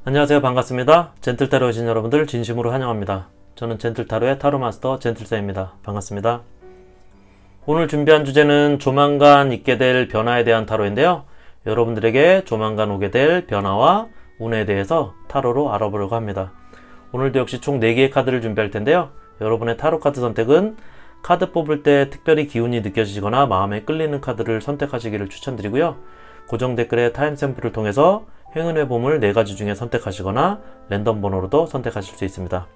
안녕하세요. 반갑습니다. 젠틀타로에 오신 여러분들 진심으로 환영합니다. 저는 젠틀타로의 타로마스터 젠틀사입니다. 반갑습니다. 오늘 준비한 주제는 조만간 있게 될 변화에 대한 타로인데요. 여러분들에게 조만간 오게 될 변화와 운에 대해서 타로로 알아보려고 합니다. 오늘도 역시 총 4개의 카드를 준비할 텐데요. 여러분의 타로 카드 선택은 카드 뽑을 때 특별히 기운이 느껴지거나 마음에 끌리는 카드를 선택하시기를 추천드리고요. 고정 댓글의 타임 샘플을 통해서 행운의 보물 4가지 중에 선택하시거나 랜덤 번호로도 선택하실 수 있습니다.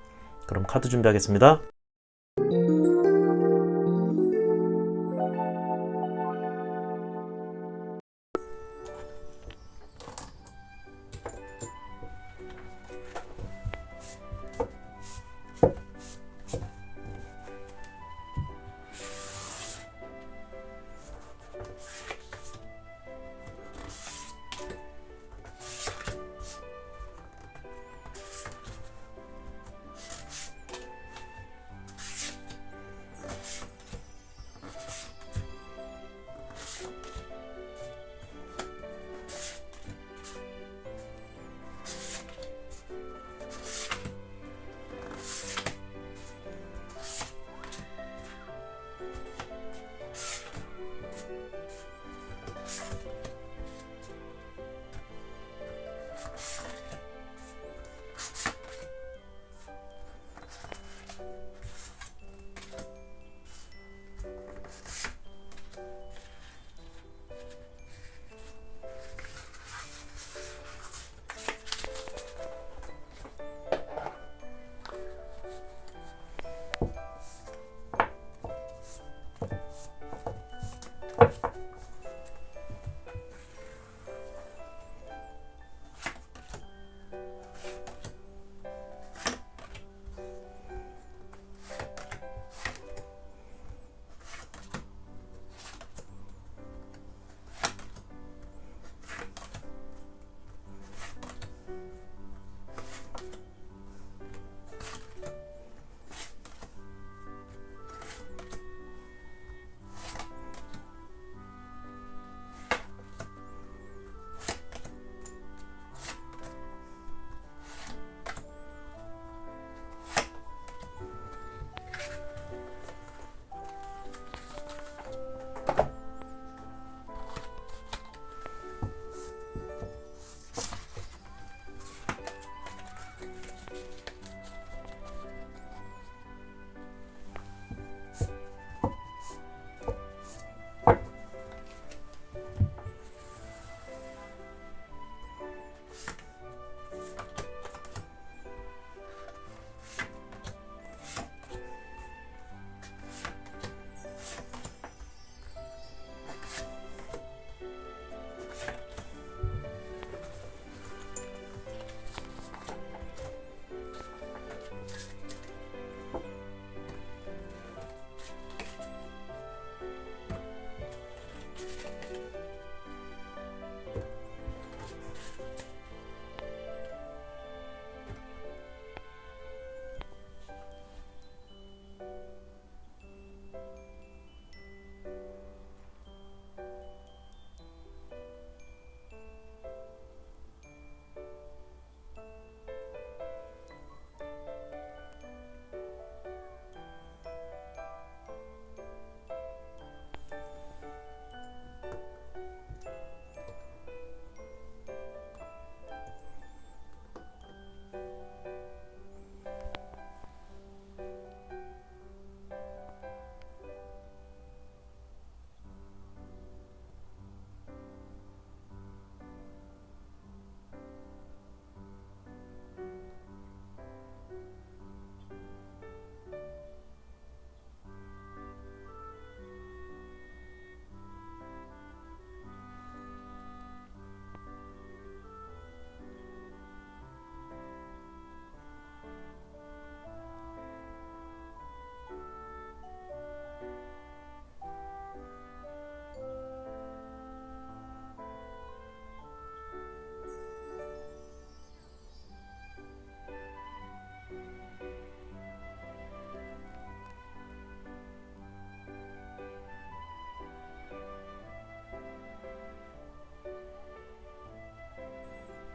그럼 카드 준비하겠습니다.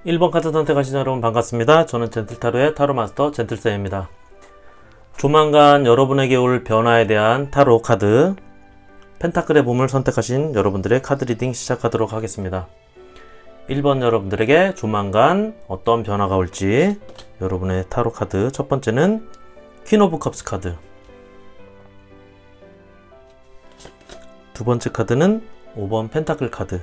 1번 카드 선택하신 여러분 반갑습니다. 저는 젠틀타로의 타로마스터 젠틀쌤입니다. 조만간 여러분에게 올 변화에 대한 타로 카드 펜타클의 봄을 선택하신 여러분들의 카드 리딩 시작하도록 하겠습니다. 1번 여러분들에게 조만간 어떤 변화가 올지 여러분의 타로 카드 첫 번째는 퀸 오브 컵스 카드, 두 번째 카드는 5번 펜타클 카드.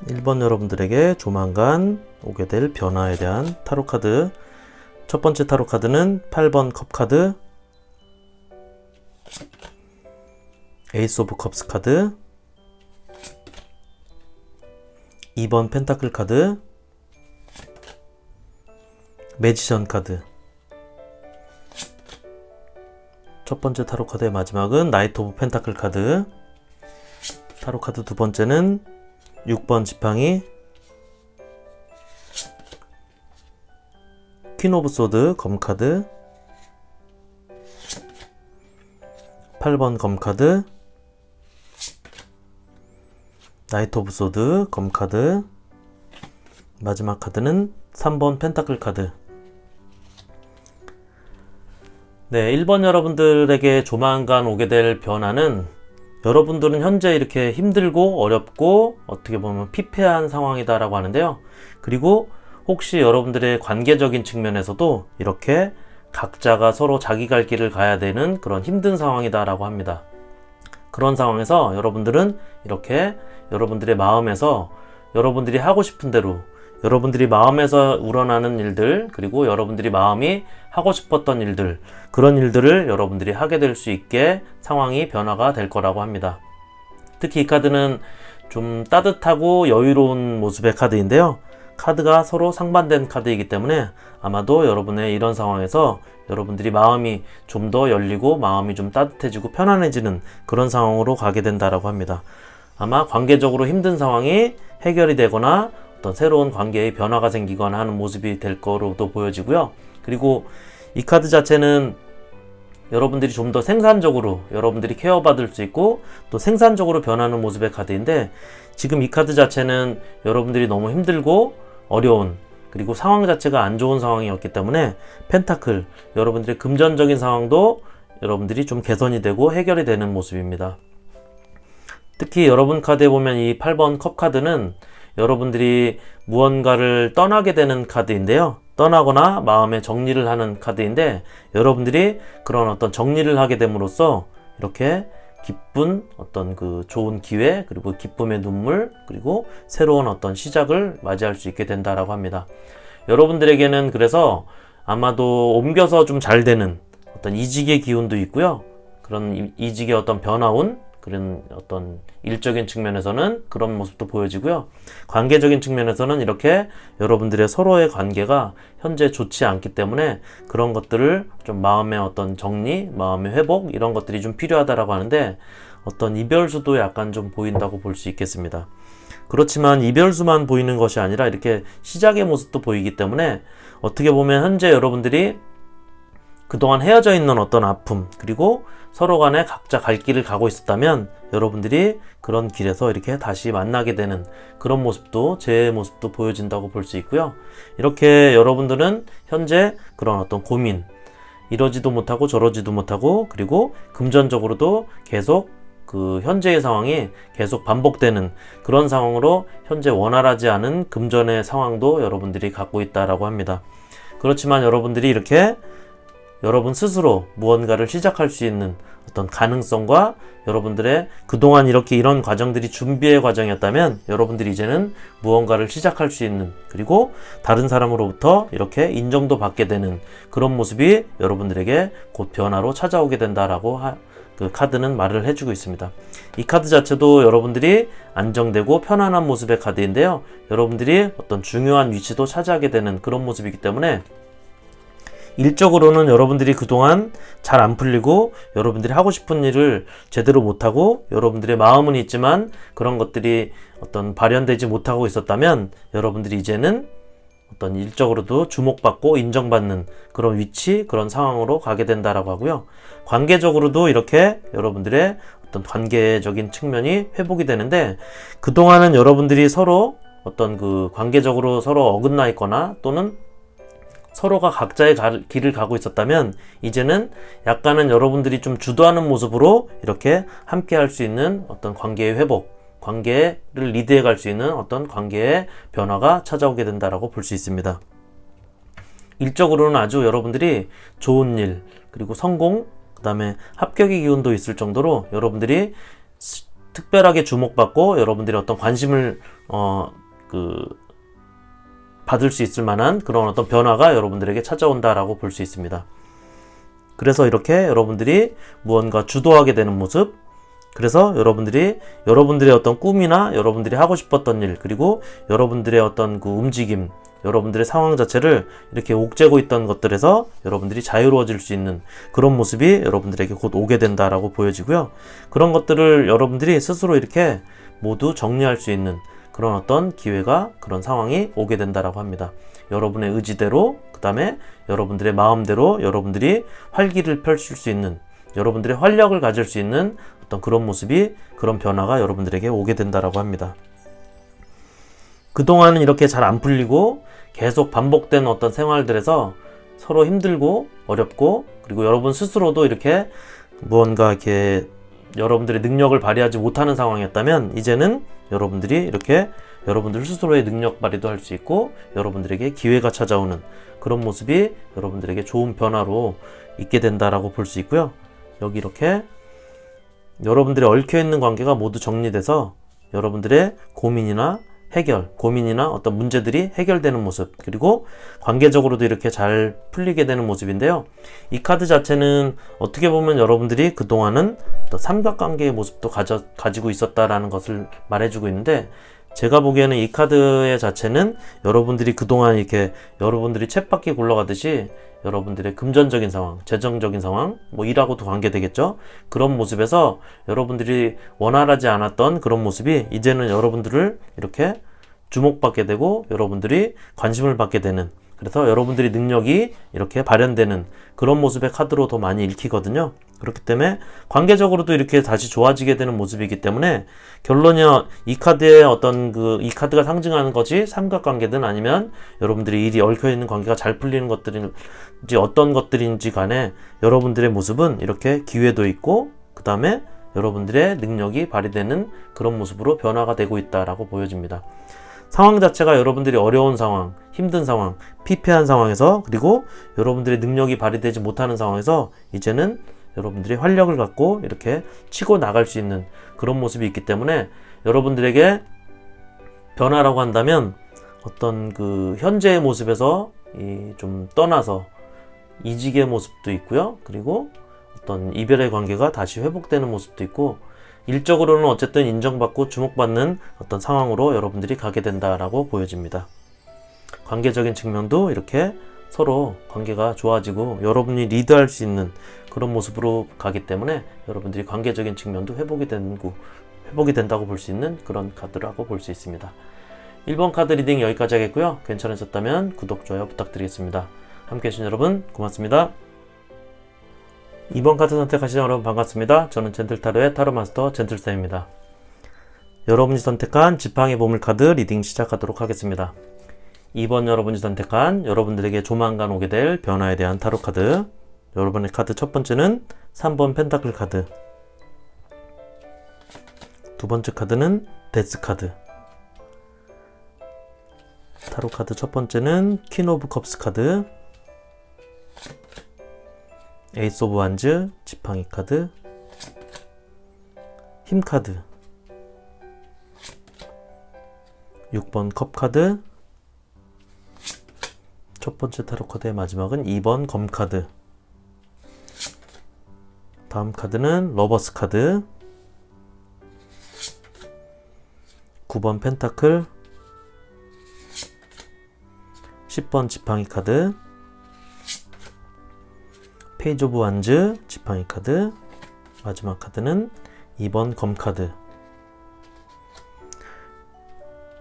1번 여러분들에게 조만간 오게 될 변화에 대한 타로 카드 첫 번째 타로 카드는 8번 컵 카드, 에이스 오브 컵스 카드, 2번 펜타클 카드, 매지션 카드. 첫 번째 타로 카드의 마지막은 나이트 오브 펜타클 카드. 타로 카드 두 번째는 6번 지팡이, 퀸 오브 소드 검 카드, 8번 검 카드, 나이트 오브 소드 검 카드, 마지막 카드는 3번 펜타클 카드. 네, 1번 여러분들에게 조만간 오게 될 변화는, 여러분들은 현재 이렇게 힘들고 어렵고 어떻게 보면 피폐한 상황이다 라고 하는데요. 그리고 혹시 여러분들의 관계적인 측면에서도 이렇게 각자가 서로 자기 갈 길을 가야 되는 그런 힘든 상황이다 라고 합니다. 그런 상황에서 여러분들은 이렇게 여러분들의 마음에서 여러분들이 하고 싶은 대로, 여러분들이 마음에서 우러나는 일들, 그리고 여러분들이 마음이 하고 싶었던 일들, 그런 일들을 여러분들이 하게 될 수 있게 상황이 변화가 될 거라고 합니다. 특히 이 카드는 좀 따뜻하고 여유로운 모습의 카드인데요. 카드가 서로 상반된 카드이기 때문에 아마도 여러분의 이런 상황에서 여러분들이 마음이 좀 더 열리고 마음이 좀 따뜻해지고 편안해지는 그런 상황으로 가게 된다라고 합니다. 아마 관계적으로 힘든 상황이 해결이 되거나 어떤 새로운 관계의 변화가 생기거나 하는 모습이 될 거로도 보여지고요. 그리고 이 카드 자체는 여러분들이 좀 더 생산적으로 여러분들이 케어받을 수 있고 또 생산적으로 변하는 모습의 카드인데, 지금 이 카드 자체는 여러분들이 너무 힘들고 어려운, 그리고 상황 자체가 안 좋은 상황이었기 때문에 펜타클, 여러분들의 금전적인 상황도 여러분들이 좀 개선이 되고 해결이 되는 모습입니다. 특히 여러분 카드에 보면 이 8번 컵 카드는 여러분들이 무언가를 떠나게 되는 카드인데요. 떠나거나 마음의 정리를 하는 카드인데, 여러분들이 그런 어떤 정리를 하게 됨으로써 이렇게 기쁜 어떤 그 좋은 기회, 그리고 기쁨의 눈물, 그리고 새로운 어떤 시작을 맞이할 수 있게 된다라고 합니다. 여러분들에게는 그래서 아마도 옮겨서 좀 잘 되는 어떤 이직의 기운도 있고요. 그런 이직의 어떤 변화운, 그런 어떤 일적인 측면에서는 그런 모습도 보여지고요. 관계적인 측면에서는 이렇게 여러분들의 서로의 관계가 현재 좋지 않기 때문에 그런 것들을 좀 마음의 어떤 정리, 마음의 회복, 이런 것들이 좀 필요하다라고 하는데, 어떤 이별수도 약간 좀 보인다고 볼 수 있겠습니다. 그렇지만 이별수만 보이는 것이 아니라 이렇게 시작의 모습도 보이기 때문에 어떻게 보면 현재 여러분들이 그동안 헤어져 있는 어떤 아픔, 그리고 서로 간에 각자 갈 길을 가고 있었다면 여러분들이 그런 길에서 이렇게 다시 만나게 되는 그런 모습도, 제 모습도 보여진다고 볼 수 있고요. 이렇게 여러분들은 현재 그런 어떤 고민, 이러지도 못하고 저러지도 못하고, 그리고 금전적으로도 계속 그 현재의 상황이 계속 반복되는 그런 상황으로 현재 원활하지 않은 금전의 상황도 여러분들이 갖고 있다라고 합니다. 그렇지만 여러분들이 이렇게 여러분 스스로 무언가를 시작할 수 있는 어떤 가능성과 여러분들의 그동안 이렇게 이런 과정들이 준비의 과정이었다면 여러분들이 이제는 무언가를 시작할 수 있는, 그리고 다른 사람으로부터 이렇게 인정도 받게 되는 그런 모습이 여러분들에게 곧 변화로 찾아오게 된다라고 그 카드는 말을 해주고 있습니다. 이 카드 자체도 여러분들이 안정되고 편안한 모습의 카드인데요. 여러분들이 어떤 중요한 위치도 차지하게 되는 그런 모습이기 때문에 일적으로는 여러분들이 그동안 잘 안 풀리고 여러분들이 하고 싶은 일을 제대로 못하고 여러분들의 마음은 있지만 그런 것들이 어떤 발현되지 못하고 있었다면 여러분들이 이제는 어떤 일적으로도 주목받고 인정받는 그런 위치, 그런 상황으로 가게 된다라고 하고요. 관계적으로도 이렇게 여러분들의 어떤 관계적인 측면이 회복이 되는데, 그동안은 여러분들이 서로 어떤 그 관계적으로 서로 어긋나 있거나 또는 서로가 각자의 길을 가고 있었다면 이제는 약간은 여러분들이 좀 주도하는 모습으로 이렇게 함께 할 수 있는 어떤 관계의 회복, 관계를 리드해 갈 수 있는 어떤 관계의 변화가 찾아오게 된다라고 볼 수 있습니다. 일적으로는 아주 여러분들이 좋은 일, 그리고 성공, 그 다음에 합격의 기운도 있을 정도로 여러분들이 특별하게 주목받고 여러분들이 어떤 관심을 받을 수 있을 만한 그런 어떤 변화가 여러분들에게 찾아온다라고 볼 수 있습니다. 그래서 이렇게 여러분들이 무언가 주도하게 되는 모습, 그래서 여러분들의 어떤 꿈이나 여러분들이 하고 싶었던 일, 그리고 여러분들의 어떤 그 움직임, 여러분들의 상황 자체를 이렇게 옥죄고 있던 것들에서 여러분들이 자유로워질 수 있는 그런 모습이 여러분들에게 곧 오게 된다라고 보여지고요. 그런 것들을 여러분들이 스스로 이렇게 모두 정리할 수 있는 그런 어떤 기회가, 그런 상황이 오게 된다라고 합니다. 여러분의 의지대로, 그 다음에 여러분들의 마음대로 여러분들이 활기를 펼칠 수 있는, 여러분들의 활력을 가질 수 있는 어떤 그런 모습이, 그런 변화가 여러분들에게 오게 된다라고 합니다. 그동안은 이렇게 잘 안 풀리고 계속 반복된 어떤 생활들에서 서로 힘들고 어렵고, 그리고 여러분 스스로도 이렇게 무언가 이렇게 여러분들의 능력을 발휘하지 못하는 상황이었다면 이제는 여러분들이 이렇게 여러분들 스스로의 능력 발휘도 할 수 있고 여러분들에게 기회가 찾아오는 그런 모습이 여러분들에게 좋은 변화로 있게 된다라고 볼 수 있고요. 여기 이렇게 여러분들의 얽혀있는 관계가 모두 정리돼서 여러분들의 고민이나 어떤 문제들이 해결되는 모습, 그리고 관계적으로도 이렇게 잘 풀리게 되는 모습인데요. 이 카드 자체는 어떻게 보면 여러분들이 그동안은 어떤 삼각관계의 모습도 가지고 있었다라는 것을 말해주고 있는데, 제가 보기에는 이 카드의 자체는 여러분들이 그동안 이렇게 여러분들이 쳇바퀴 굴러가듯이 여러분들의 금전적인 상황, 재정적인 상황, 일하고도 관계되겠죠. 그런 모습에서 여러분들이 원활하지 않았던 그런 모습이 이제는 여러분들을 이렇게 주목받게 되고 여러분들이 관심을 받게 되는, 그래서 여러분들의 능력이 이렇게 발현되는 그런 모습의 카드로 더 많이 읽히거든요. 그렇기 때문에 관계적으로도 이렇게 다시 좋아지게 되는 모습이기 때문에 결론이 이 카드의 이 카드가 상징하는 것이 삼각관계든 아니면 여러분들이 일이 얽혀있는 관계가 잘 풀리는 것들인지 어떤 것들인지 간에 여러분들의 모습은 이렇게 기회도 있고, 그 다음에 여러분들의 능력이 발휘되는 그런 모습으로 변화가 되고 있다라고 보여집니다. 상황 자체가 여러분들이 어려운 상황, 힘든 상황, 피폐한 상황에서, 그리고 여러분들의 능력이 발휘되지 못하는 상황에서 이제는 여러분들이 활력을 갖고 이렇게 치고 나갈 수 있는 그런 모습이 있기 때문에 여러분들에게 변화라고 한다면 어떤 그 현재의 모습에서 좀 떠나서 이직의 모습도 있고요. 그리고 어떤 이별의 관계가 다시 회복되는 모습도 있고, 일적으로는 어쨌든 인정받고 주목받는 어떤 상황으로 여러분들이 가게 된다라고 보여집니다. 관계적인 측면도 이렇게 서로 관계가 좋아지고 여러분이 리드할 수 있는 그런 모습으로 가기 때문에 여러분들이 관계적인 측면도 회복이 된다고 볼 수 있는 그런 카드라고 볼 수 있습니다. 1번 카드 리딩 여기까지 하겠고요. 괜찮으셨다면 구독, 좋아요 부탁드리겠습니다. 함께 해주신 여러분 고맙습니다. 2번 카드 선택하신 여러분 반갑습니다. 저는 젠틀타로의 타로마스터 젠틀쌤입니다. 여러분이 선택한 지팡이 보물 카드 리딩 시작하도록 하겠습니다. 2번 여러분이 선택한 여러분들에게 조만간 오게 될 변화에 대한 타로 카드, 여러분의 카드 첫 번째는 3번 펜타클 카드, 두 번째 카드는 데스 카드, 타로 카드 첫 번째는 퀸 오브 컵스 카드, 에이스 오브 완즈, 지팡이 카드, 힘 카드, 6번 컵 카드, 첫 번째 타로 카드의 마지막은 2번 검 카드, 다음 카드는 러버스 카드, 9번 펜타클, 10번 지팡이 카드, 페이지 오브 완즈, 지팡이 카드, 마지막 카드는 2번 검 카드.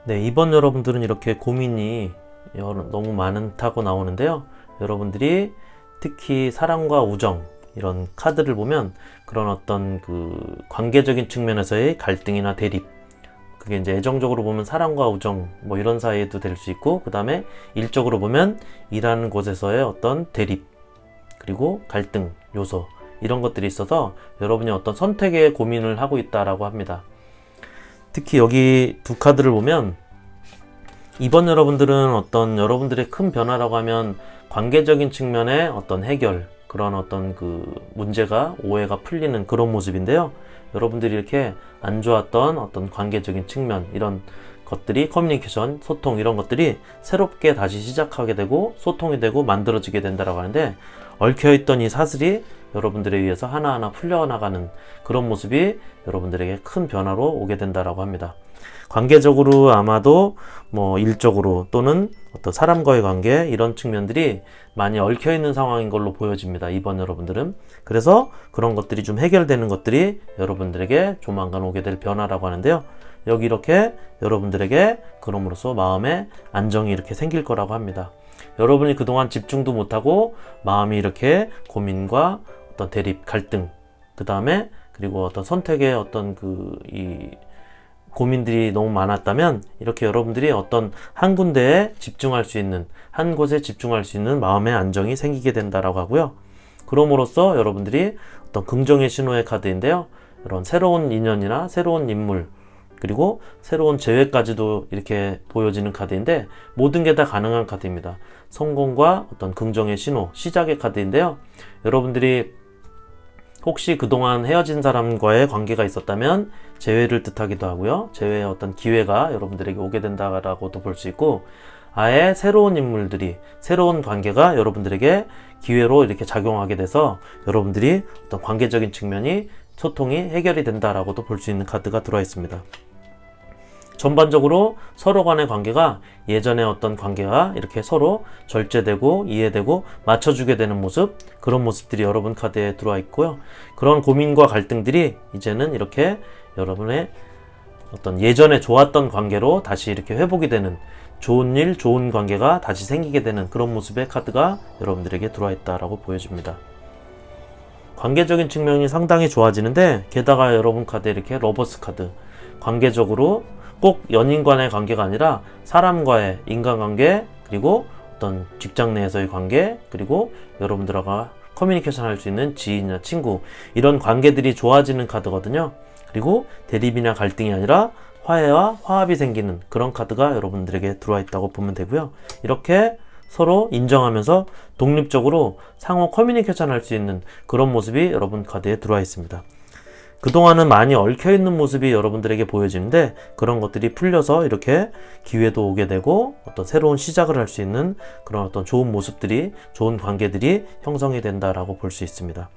네, 2번 여러분들은 이렇게 고민이 너무 많다고 나오는데요. 여러분들이 특히 사랑과 우정 이런 카드를 보면 그런 어떤 그 관계적인 측면에서의 갈등이나 대립, 그게 이제 애정적으로 보면 사랑과 우정 뭐 이런 사이에도 될 수 있고, 그 다음에 일적으로 보면 일하는 곳에서의 어떤 대립 그리고 갈등 요소 이런 것들이 있어서 여러분이 어떤 선택에 고민을 하고 있다라고 합니다. 특히 여기 두 카드를 보면 2번 여러분들은 어떤 여러분들의 큰 변화라고 하면 관계적인 측면의 어떤 해결, 그런 어떤 그 문제가 오해가 풀리는 그런 모습인데요. 여러분들이 이렇게 안 좋았던 어떤 관계적인 측면, 이런 것들이 커뮤니케이션, 소통 이런 것들이 새롭게 다시 시작하게 되고 소통이 되고 만들어지게 된다라고 하는데, 얽혀있던 이 사슬이 여러분들에 의해서 하나하나 풀려나가는 그런 모습이 여러분들에게 큰 변화로 오게 된다라고 합니다. 관계적으로 아마도 뭐 일적으로 또는 어떤 사람과의 관계 이런 측면들이 많이 얽혀있는 상황인 걸로 보여집니다. 이번 여러분들은. 그래서 그런 것들이 좀 해결되는 것들이 여러분들에게 조만간 오게 될 변화라고 하는데요. 여기 이렇게 여러분들에게 그럼으로써 마음에 안정이 이렇게 생길 거라고 합니다. 여러분이 그동안 집중도 못하고 마음이 이렇게 고민과 어떤 대립, 갈등, 그 다음에 그리고 어떤 선택의 어떤 이 고민들이 너무 많았다면 이렇게 여러분들이 어떤 한 군데에 집중할 수 있는, 한 곳에 집중할 수 있는 마음의 안정이 생기게 된다라고 하고요. 그럼으로써 여러분들이 어떤 긍정의 신호의 카드인데요. 이런 새로운 인연이나 새로운 인물 그리고 새로운 재회까지도 이렇게 보여지는 카드인데, 모든 게 다 가능한 카드입니다. 성공과 어떤 긍정의 신호, 시작의 카드인데요. 여러분들이 혹시 그동안 헤어진 사람과의 관계가 있었다면 재회를 뜻하기도 하고요. 재회의 어떤 기회가 여러분들에게 오게 된다라고도 볼 수 있고, 아예 새로운 인물들이, 새로운 관계가 여러분들에게 기회로 이렇게 작용하게 돼서 여러분들이 어떤 관계적인 측면이, 소통이 해결이 된다라고도 볼 수 있는 카드가 들어와 있습니다. 전반적으로 서로 간의 관계가 예전의 어떤 관계가 이렇게 서로 절제되고 이해되고 맞춰주게 되는 모습, 그런 모습들이 여러분 카드에 들어와 있고요. 그런 고민과 갈등들이 이제는 이렇게 여러분의 어떤 예전에 좋았던 관계로 다시 이렇게 회복이 되는, 좋은 일, 좋은 관계가 다시 생기게 되는 그런 모습의 카드가 여러분들에게 들어와 있다라고 보여집니다. 관계적인 측면이 상당히 좋아지는데, 게다가 여러분 카드에 이렇게 러버스 카드, 관계적으로 꼭 연인 간의 관계가 아니라 사람과의 인간관계, 그리고 어떤 직장 내에서의 관계, 그리고 여러분들과 커뮤니케이션 할 수 있는 지인이나 친구, 이런 관계들이 좋아지는 카드거든요. 그리고 대립이나 갈등이 아니라 화해와 화합이 생기는 그런 카드가 여러분들에게 들어와 있다고 보면 되고요. 이렇게 서로 인정하면서 독립적으로 상호 커뮤니케이션 할 수 있는 그런 모습이 여러분 카드에 들어와 있습니다. 그동안은 많이 얽혀있는 모습이 여러분들에게 보여지는데, 그런 것들이 풀려서 이렇게 기회도 오게 되고 어떤 새로운 시작을 할 수 있는 그런 어떤 좋은 모습들이, 좋은 관계들이 형성이 된다라고 볼 수 있습니다.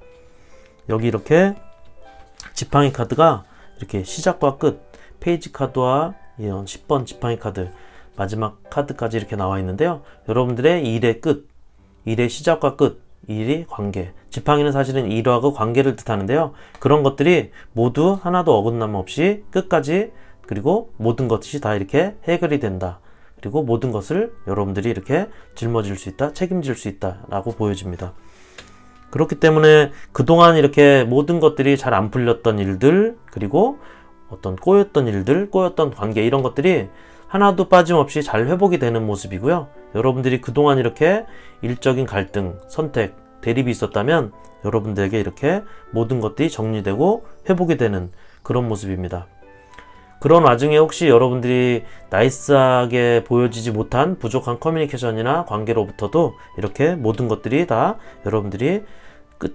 여기 이렇게 지팡이 카드가 이렇게 시작과 끝, 페이지 카드와 이런 10번 지팡이 카드, 마지막 카드까지 이렇게 나와 있는데요. 여러분들의 일의 끝, 일의 시작과 끝, 일이 관계, 지팡이는 사실은 일하고 관계를 뜻하는데요. 그런 것들이 모두 하나도 어긋남 없이 끝까지, 그리고 모든 것이 다 이렇게 해결이 된다. 그리고 모든 것을 여러분들이 이렇게 짊어질 수 있다, 책임질 수 있다 라고 보여집니다. 그렇기 때문에 그동안 이렇게 모든 것들이 잘 안 풀렸던 일들, 그리고 어떤 꼬였던 일들, 꼬였던 관계, 이런 것들이 하나도 빠짐없이 잘 회복이 되는 모습이고요. 여러분들이 그동안 이렇게 일적인 갈등, 선택, 대립이 있었다면 여러분들에게 이렇게 모든 것들이 정리되고 회복이 되는 그런 모습입니다. 그런 와중에 혹시 여러분들이 나이스하게 보여지지 못한 부족한 커뮤니케이션이나 관계로부터도 이렇게 모든 것들이 다 여러분들이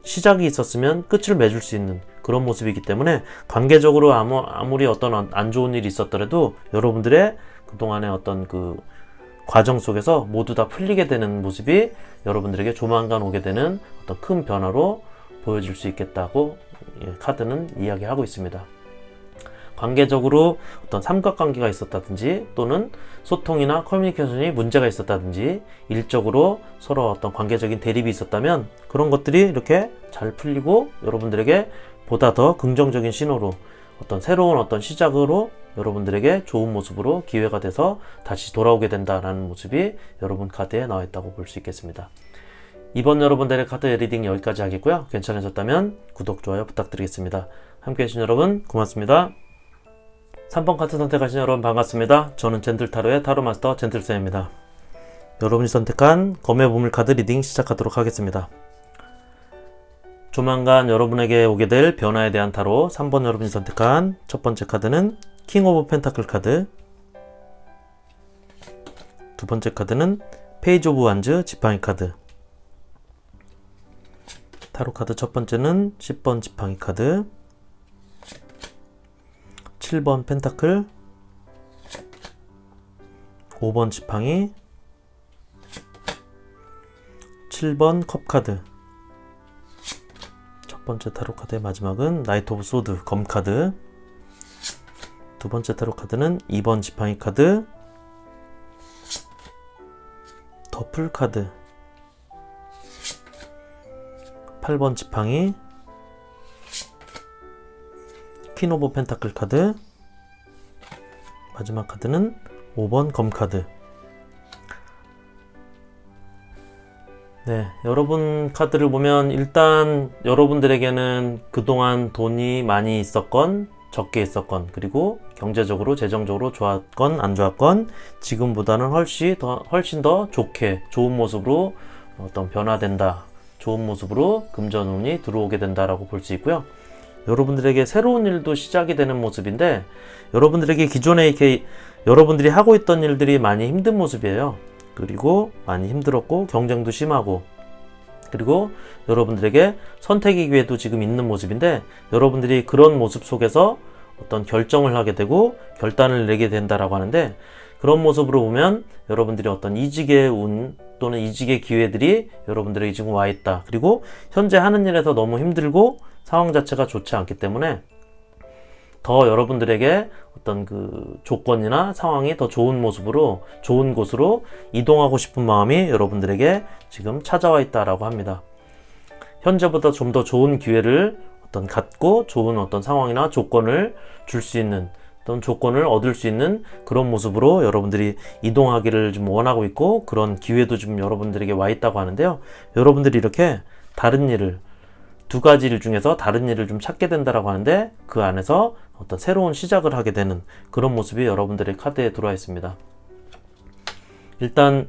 시작이 있었으면 끝을 맺을 수 있는 그런 모습이기 때문에, 관계적으로 아무리 어떤 안 좋은 일이 있었더라도 여러분들의 그동안의 어떤 그 과정 속에서 모두 다 풀리게 되는 모습이 여러분들에게 조만간 오게 되는 어떤 큰 변화로 보여질 수 있겠다고 카드는 이야기하고 있습니다. 관계적으로 어떤 삼각관계가 있었다든지, 또는 소통이나 커뮤니케이션이 문제가 있었다든지, 일적으로 서로 어떤 관계적인 대립이 있었다면 그런 것들이 이렇게 잘 풀리고 여러분들에게 보다 더 긍정적인 신호로, 어떤 새로운 어떤 시작으로 여러분들에게 좋은 모습으로 기회가 돼서 다시 돌아오게 된다라는 모습이 여러분 카드에 나와 있다고 볼 수 있겠습니다. 이번 여러분들의 카드 리딩 여기까지 하겠고요. 괜찮으셨다면 구독, 좋아요 부탁드리겠습니다. 함께 해주신 여러분 고맙습니다. 3번 카드 선택하신 여러분 반갑습니다. 저는 젠틀타로의 타로마스터 젠틀쌤입니다. 여러분이 선택한 검의 보물 카드 리딩 시작하도록 하겠습니다. 조만간 여러분에게 오게 될 변화에 대한 타로 3번 여러분이 선택한 첫 번째 카드는 킹 오브 펜타클 카드, 두 번째 카드는 페이지 오브 완즈 지팡이 카드, 타로 카드 첫 번째는 10번 지팡이 카드, 7번 펜타클, 5번 지팡이, 7번 컵 카드, 첫 번째 타로 카드의 마지막은 나이트 오브 소드 검 카드, 두 번째 타로 카드는 2번 지팡이 카드, 더풀 카드, 8번 지팡이, 퀸 오브 펜타클 카드, 마지막 카드는 5번 검 카드. 네, 여러분 카드를 보면 일단 여러분들에게는 그동안 돈이 많이 있었건 적게 있었건, 그리고 경제적으로 재정적으로 좋았건 안 좋았건 지금보다는 훨씬 더 좋은 모습으로 어떤 변화된다, 좋은 모습으로 금전운이 들어오게 된다라고 볼 수 있고요. 여러분들에게 새로운 일도 시작이 되는 모습인데, 여러분들에게 기존에 이렇게 여러분들이 하고 있던 일들이 많이 힘든 모습이에요. 그리고 많이 힘들었고 경쟁도 심하고, 그리고 여러분들에게 선택의 기회도 지금 있는 모습인데, 여러분들이 그런 모습 속에서 어떤 결정을 하게 되고 결단을 내게 된다라고 하는데, 그런 모습으로 보면 여러분들이 어떤 이직의 운 또는 이직의 기회들이 여러분들에게 지금 와 있다. 그리고 현재 하는 일에서 너무 힘들고 상황 자체가 좋지 않기 때문에 더 여러분들에게 어떤 그 조건이나 상황이 더 좋은 모습으로, 좋은 곳으로 이동하고 싶은 마음이 여러분들에게 지금 찾아와 있다라고 합니다. 현재보다 좀 더 좋은 기회를 어떤 갖고 좋은 어떤 상황이나 조건을 줄 수 있는, 어떤 조건을 얻을 수 있는 그런 모습으로 여러분들이 이동하기를 좀 원하고 있고, 그런 기회도 좀 여러분들에게 와 있다고 하는데요. 여러분들이 이렇게 다른 일을, 두 가지 일 중에서 다른 일을 좀 찾게 된다라고 하는데, 그 안에서 어떤 새로운 시작을 하게 되는 그런 모습이 여러분들의 카드에 들어와 있습니다. 일단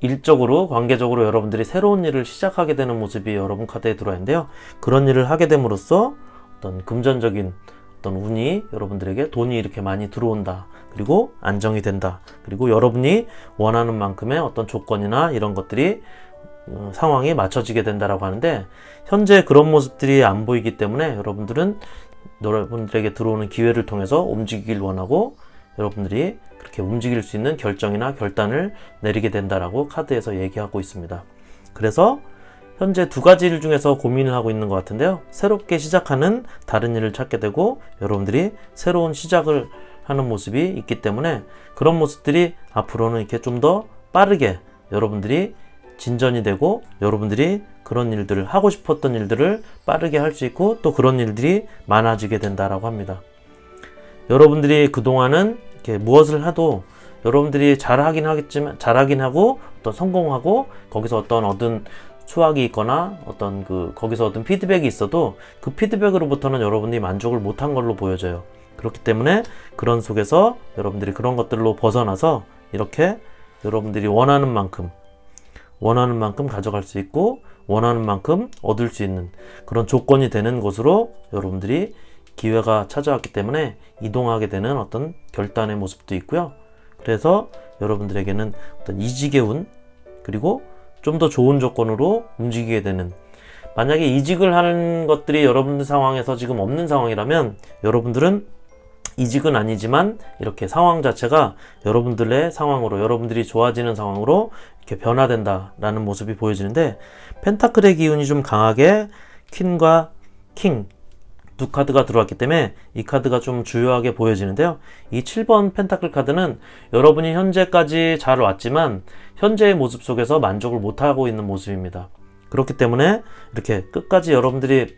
일적으로, 관계적으로 여러분들이 새로운 일을 시작하게 되는 모습이 여러분 카드에 들어와 있는데요. 그런 일을 하게 됨으로써 어떤 금전적인 어떤 운이, 여러분들에게 돈이 이렇게 많이 들어온다, 그리고 안정이 된다, 그리고 여러분이 원하는 만큼의 어떤 조건이나 이런 것들이 상황이 맞춰지게 된다라고 하는데, 현재 그런 모습들이 안 보이기 때문에 여러분들에게 들어오는 기회를 통해서 움직이길 원하고, 여러분들이 그렇게 움직일 수 있는 결정이나 결단을 내리게 된다라고 카드에서 얘기하고 있습니다. 그래서 현재 두 가지 일 중에서 고민을 하고 있는 것 같은데요. 새롭게 시작하는 다른 일을 찾게 되고, 여러분들이 새로운 시작을 하는 모습이 있기 때문에 그런 모습들이 앞으로는 이렇게 좀 더 빠르게 여러분들이 진전이 되고, 여러분들이 그런 일들을, 하고 싶었던 일들을 빠르게 할 수 있고, 또 그런 일들이 많아지게 된다라고 합니다. 여러분들이 그동안은 이렇게 무엇을 해도 여러분들이 잘하긴 하고 어떤 성공하고 거기서 어떤 얻은 수확이 있거나 어떤 거기서 얻은 피드백이 있어도 그 피드백으로부터는 여러분들이 만족을 못한 걸로 보여져요. 그렇기 때문에 그런 속에서 여러분들이 그런 것들로 벗어나서 이렇게 여러분들이 원하는 만큼 가져갈 수 있고, 원하는 만큼 얻을 수 있는 그런 조건이 되는 곳으로 여러분들이 기회가 찾아왔기 때문에 이동하게 되는 어떤 결단의 모습도 있고요. 그래서 여러분들에게는 어떤 이직의 운, 그리고 좀 더 좋은 조건으로 움직이게 되는, 만약에 이직을 하는 것들이 여러분들 상황에서 지금 없는 상황이라면 여러분들은 이직은 아니지만 이렇게 상황 자체가 여러분들의 상황으로, 여러분들이 좋아지는 상황으로 이렇게 변화된다라는 모습이 보여지는데, 펜타클의 기운이 좀 강하게 퀸과 킹 두 카드가 들어왔기 때문에 이 카드가 좀 주요하게 보여지는데요. 이 7번 펜타클 카드는 여러분이 현재까지 잘 왔지만 현재의 모습 속에서 만족을 못하고 있는 모습입니다. 그렇기 때문에 이렇게 끝까지 여러분들이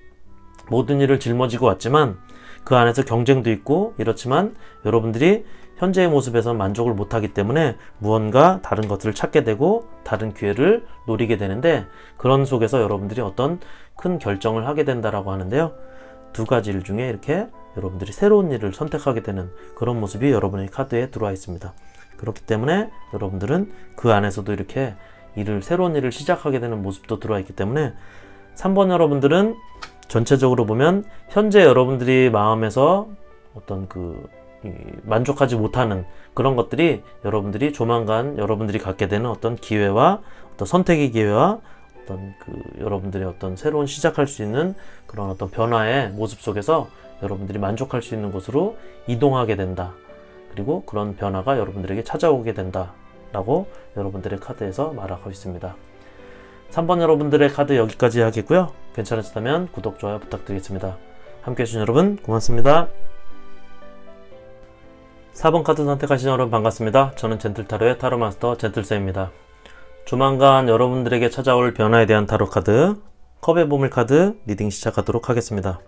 모든 일을 짊어지고 왔지만 그 안에서 경쟁도 있고 이렇지만 여러분들이 현재의 모습에서 만족을 못하기 때문에 무언가 다른 것들을 찾게 되고 다른 기회를 노리게 되는데, 그런 속에서 여러분들이 어떤 큰 결정을 하게 된다라고 하는데요. 두 가지 일 중에 이렇게 여러분들이 새로운 일을 선택하게 되는 그런 모습이 여러분의 카드에 들어와 있습니다. 그렇기 때문에 여러분들은 그 안에서도 이렇게 새로운 일을 시작하게 되는 모습도 들어와 있기 때문에 3번 여러분들은 전체적으로 보면 현재 여러분들이 마음에서 어떤 만족하지 못하는 그런 것들이 여러분들이 조만간 여러분들이 갖게 되는 어떤 기회와 어떤 선택의 기회와 어떤 여러분들의 어떤 새로운 시작할 수 있는 그런 어떤 변화의 모습 속에서 여러분들이 만족할 수 있는 곳으로 이동하게 된다. 그리고 그런 변화가 여러분들에게 찾아오게 된다 라고 여러분들의 카드에서 말하고 있습니다. 3번 여러분들의 카드 여기까지 하겠고요. 괜찮으셨다면 구독, 좋아요 부탁드리겠습니다. 함께 해주신 여러분 고맙습니다. 4번 카드 선택하신 여러분 반갑습니다. 저는 젠틀타로의 타로마스터 젠틀쌤입니다. 조만간 여러분들에게 찾아올 변화에 대한 타로 카드, 컵의 보물 카드 리딩 시작하도록 하겠습니다.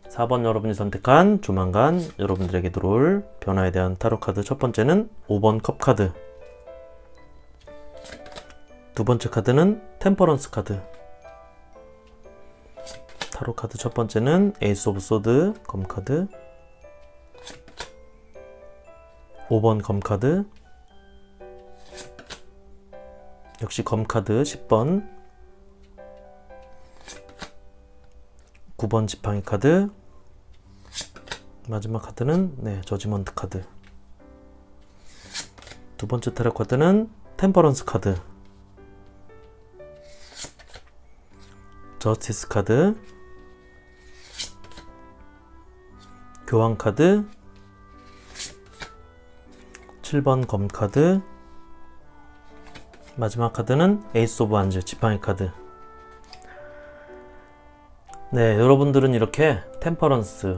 4번 여러분이 선택한 조만간 여러분들에게 들어올 변화에 대한 타로 카드 첫 번째는 5번 컵 카드, 두 번째 카드는 템퍼런스 카드, 타로 카드 첫 번째는 에이스 오브 소드 검 카드, 5번 검 카드, 역시 검 카드 10번, 9번 지팡이 카드, 마지막 카드는 저지먼트 카드. 두 번째 타로 카드는 템퍼런스 카드, 저스티스 카드, 교황 카드, 7번 검 카드, 마지막 카드는 에이스 오브 완즈 지팡이 카드. 네, 여러분들은 이렇게 템퍼런스,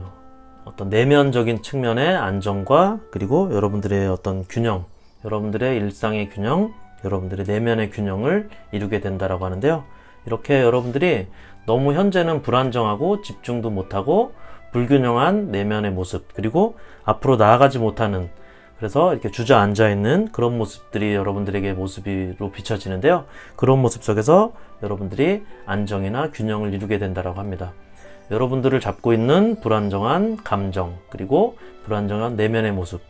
어떤 내면적인 측면의 안정과 그리고 여러분들의 어떤 균형, 여러분들의 일상의 균형, 여러분들의 내면의 균형을 이루게 된다라고 하는데요. 이렇게 여러분들이 너무 현재는 불안정하고 집중도 못하고 불균형한 내면의 모습, 그리고 앞으로 나아가지 못하는, 그래서 이렇게 주저앉아 있는 그런 모습들이 여러분들에게 모습으로 비춰지는데요. 그런 모습 속에서 여러분들이 안정이나 균형을 이루게 된다라고 합니다. 여러분들을 잡고 있는 불안정한 감정, 그리고 불안정한 내면의 모습,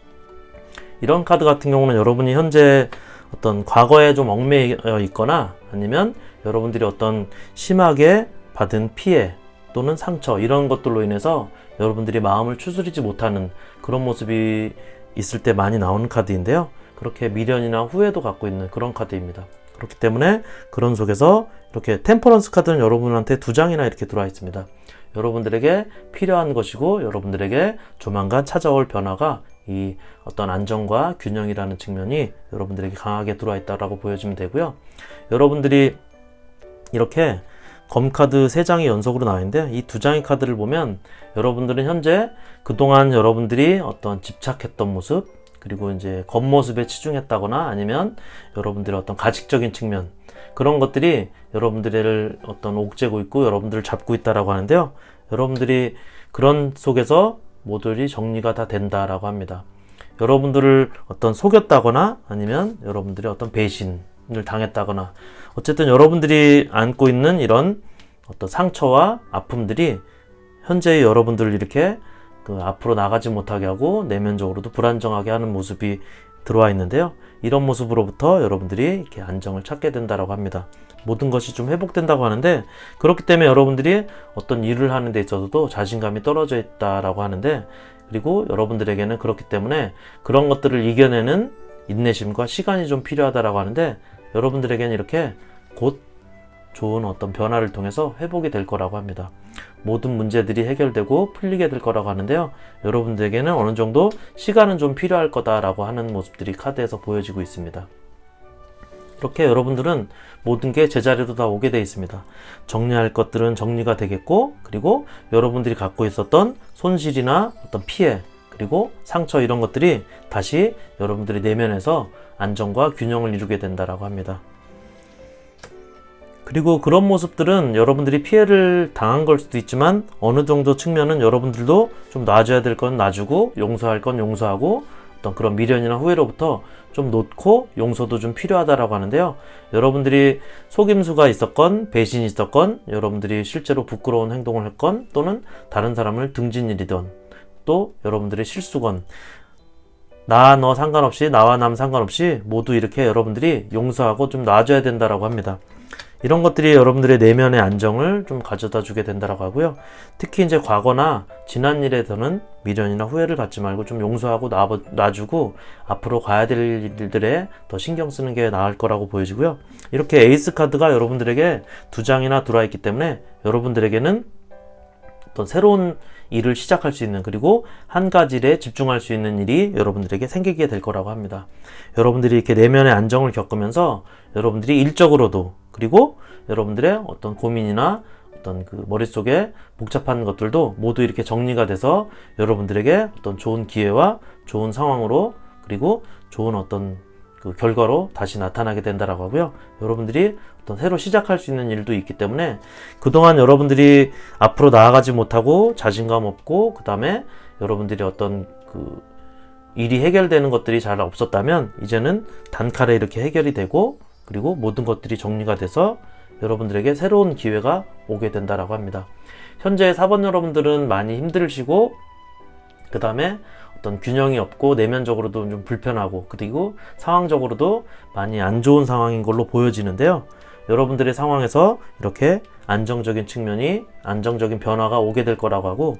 이런 카드 같은 경우는 여러분이 현재 어떤 과거에 좀 얽매여 있거나 아니면 여러분들이 어떤 심하게 받은 피해 또는 상처, 이런 것들로 인해서 여러분들이 마음을 추스리지 못하는 그런 모습이 있을 때 많이 나오는 카드인데요. 그렇게 미련이나 후회도 갖고 있는 그런 카드입니다. 그렇기 때문에 그런 속에서 이렇게 템퍼런스 카드는 여러분한테 2장이나 이렇게 들어와 있습니다. 여러분들에게 필요한 것이고 여러분들에게 조만간 찾아올 변화가 이 어떤 안정과 균형이라는 측면이 여러분들에게 강하게 들어와 있다고 보여주면 되고요. 여러분들이 이렇게 검카드 3장이 연속으로 나와있는데 이 2장의 카드를 보면 여러분들은 현재 그동안 여러분들이 어떤 집착했던 모습, 그리고 이제 겉모습에 치중했다거나 아니면 여러분들의 어떤 가식적인 측면, 그런 것들이 여러분들을 어떤 옥죄고 있고 여러분들을 잡고 있다라고 하는데요. 여러분들이 그런 속에서 모두들이 정리가 다 된다라고 합니다. 여러분들을 어떤 속였다거나 아니면 여러분들의 어떤 배신을 당했다거나, 어쨌든 여러분들이 안고 있는 이런 어떤 상처와 아픔들이 현재의 여러분들을 이렇게 앞으로 나가지 못하게 하고 내면적으로도 불안정하게 하는 모습이 들어와 있는데요. 이런 모습으로부터 여러분들이 이렇게 안정을 찾게 된다라고 합니다. 모든 것이 좀 회복된다고 하는데, 그렇기 때문에 여러분들이 어떤 일을 하는 데 있어서도 자신감이 떨어져 있다라고 하는데, 그리고 여러분들에게는 그렇기 때문에 그런 것들을 이겨내는 인내심과 시간이 좀 필요하다라고 하는데, 여러분들에게는 이렇게 곧 좋은 어떤 변화를 통해서 회복이 될 거라고 합니다. 모든 문제들이 해결되고 풀리게 될 거라고 하는데요. 여러분들에게는 어느 정도 시간은 좀 필요할 거다라고 하는 모습들이 카드에서 보여지고 있습니다. 이렇게 여러분들은 모든 게 제자리로 다 오게 되어 있습니다. 정리할 것들은 정리가 되겠고, 그리고 여러분들이 갖고 있었던 손실이나 어떤 피해, 그리고 상처, 이런 것들이 다시 여러분들의 내면에서 안정과 균형을 이루게 된다라고 합니다. 그리고 그런 모습들은 여러분들이 피해를 당한 걸 수도 있지만 어느 정도 측면은 여러분들도 좀 놔줘야 될 건 놔주고 용서할 건 용서하고 어떤 그런 미련이나 후회로부터 좀 놓고 용서도 좀 필요하다라고 하는데요. 여러분들이 속임수가 있었건 배신이 있었건 여러분들이 실제로 부끄러운 행동을 했건 또는 다른 사람을 등진일이던 또 여러분들의 실수건 나 너 상관없이 나와 남 상관없이 모두 이렇게 여러분들이 용서하고 좀 놔줘야 된다라고 합니다. 이런 것들이 여러분들의 내면의 안정을 좀 가져다 주게 된다라고 하고요. 특히 이제 과거나 지난 일에서는 미련이나 후회를 갖지 말고 좀 용서하고 놔주고 앞으로 가야 될 일들에 더 신경 쓰는 게 나을 거라고 보여지고요. 이렇게 에이스 카드가 여러분들에게 2장이나 들어와 있기 때문에 여러분들에게는 어떤 새로운 일을 시작할 수 있는 그리고 한 가지 일에 집중할 수 있는 일이 여러분들에게 생기게 될 거라고 합니다. 여러분들이 이렇게 내면의 안정을 겪으면서 여러분들이 일적으로도 그리고 여러분들의 어떤 고민이나 어떤 그 머릿속에 복잡한 것들도 모두 이렇게 정리가 돼서 여러분들에게 어떤 좋은 기회와 좋은 상황으로 그리고 좋은 어떤 그 결과로 다시 나타나게 된다라고 하고요. 여러분들이 어떤 새로 시작할 수 있는 일도 있기 때문에 그동안 여러분들이 앞으로 나아가지 못하고 자신감 없고 그 다음에 여러분들이 어떤 그 일이 해결되는 것들이 잘 없었다면 이제는 단칼에 이렇게 해결이 되고 그리고 모든 것들이 정리가 돼서 여러분들에게 새로운 기회가 오게 된다라고 합니다. 현재 4번 여러분들은 많이 힘드시고 그 다음에 어떤 균형이 없고 내면적으로도 좀 불편하고 그리고 상황적으로도 많이 안 좋은 상황인 걸로 보여지는데요. 여러분들의 상황에서 이렇게 안정적인 측면이 안정적인 변화가 오게 될 거라고 하고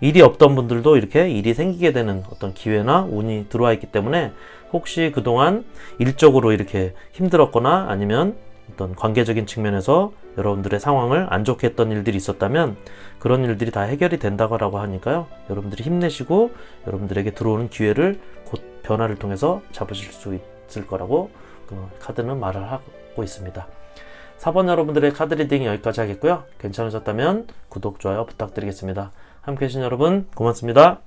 일이 없던 분들도 이렇게 일이 생기게 되는 어떤 기회나 운이 들어와 있기 때문에 혹시 그동안 일적으로 이렇게 힘들었거나 아니면 어떤 관계적인 측면에서 여러분들의 상황을 안 좋게 했던 일들이 있었다면 그런 일들이 다 해결이 된다고 하니까요. 여러분들이 힘내시고 여러분들에게 들어오는 기회를 곧 변화를 통해서 잡으실 수 있을 거라고 카드는 말을 하고 있습니다. 4번 여러분들의 카드 리딩 여기까지 하겠고요. 괜찮으셨다면 구독, 좋아요 부탁드리겠습니다. 함께 해주신 여러분 고맙습니다.